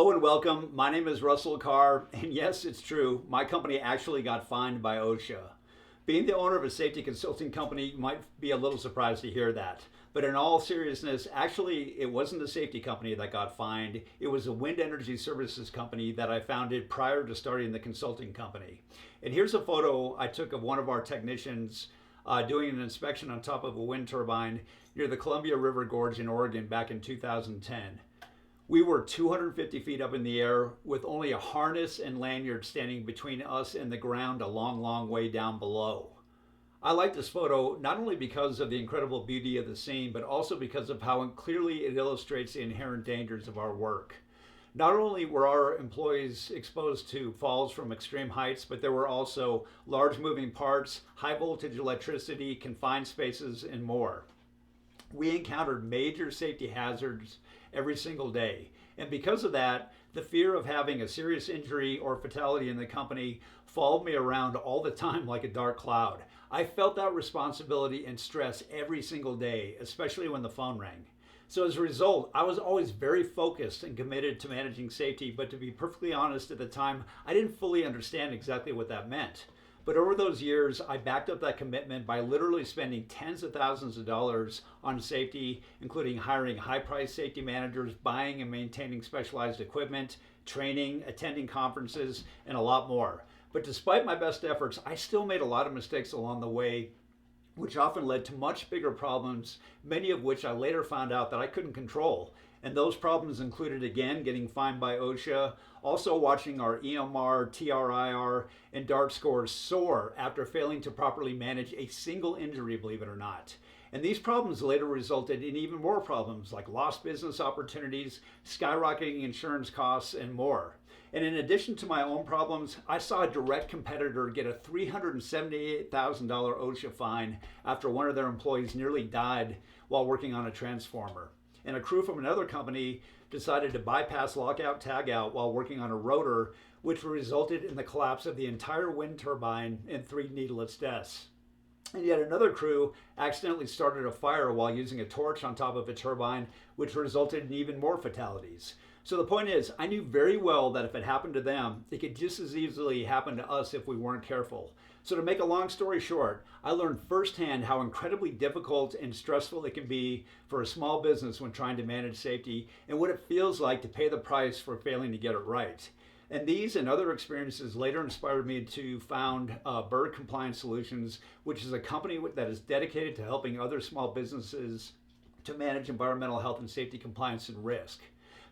Hello and welcome. My name is Russell Carr, and yes, it's true. My company actually got fined by OSHA. Being the owner of a safety consulting company, you might be a little surprised to hear that. But in all seriousness, actually, it wasn't a safety company that got fined. It was a wind energy services company that I founded prior to starting the consulting company. And here's a photo I took of one of our technicians doing an inspection on top of a wind turbine near the Columbia River Gorge in Oregon back in 2010. We were 250 feet up in the air with only a harness and lanyard standing between us and the ground a long, long way down below. I like this photo not only because of the incredible beauty of the scene, but also because of how clearly it illustrates the inherent dangers of our work. Not only were our employees exposed to falls from extreme heights, but there were also large moving parts, high voltage electricity, confined spaces, and more. We encountered major safety hazards every single day. And because of that, the fear of having a serious injury or fatality in the company followed me around all the time like a dark cloud. I felt that responsibility and stress every single day, especially when the phone rang. So as a result, I was always very focused and committed to managing safety, but to be perfectly honest, at the time, I didn't fully understand exactly what that meant. But over those years, I backed up that commitment by literally spending tens of thousands of dollars on safety, including hiring high-priced safety managers, buying and maintaining specialized equipment, training, attending conferences, and a lot more. But despite my best efforts, I still made a lot of mistakes along the way, which often led to much bigger problems, many of which I later found out that I couldn't control. And those problems included, again, getting fined by OSHA, also watching our EMR, TRIR, and DART scores soar after failing to properly manage a single injury, believe it or not. And these problems later resulted in even more problems like lost business opportunities, skyrocketing insurance costs, and more. And in addition to my own problems, I saw a direct competitor get a $378,000 OSHA fine after one of their employees nearly died while working on a transformer. And a crew from another company decided to bypass lockout tagout while working on a rotor, which resulted in the collapse of the entire wind turbine and 3 needless deaths. And yet another crew accidentally started a fire while using a torch on top of a turbine, which resulted in even more fatalities. So the point is, I knew very well that if it happened to them, it could just as easily happen to us if we weren't careful. So to make a long story short, I learned firsthand how incredibly difficult and stressful it can be for a small business when trying to manage safety and what it feels like to pay the price for failing to get it right. And these and other experiences later inspired me to found Berg Compliance Solutions, which is a company that is dedicated to helping other small businesses to manage environmental health and safety compliance and risk.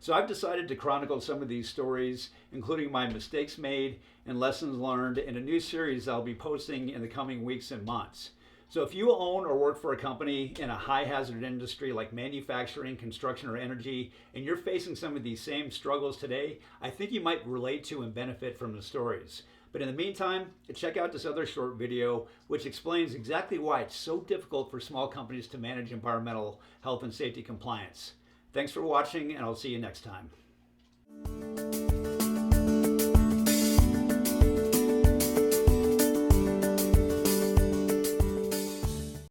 So I've decided to chronicle some of these stories, including my mistakes made and lessons learned, in a new series I'll be posting in the coming weeks and months. So if you own or work for a company in a high hazard industry like manufacturing, construction, or energy, and you're facing some of these same struggles today, I think you might relate to and benefit from the stories. But in the meantime, check out this other short video, which explains exactly why it's so difficult for small companies to manage environmental health and safety compliance. Thanks for watching, and I'll see you next time.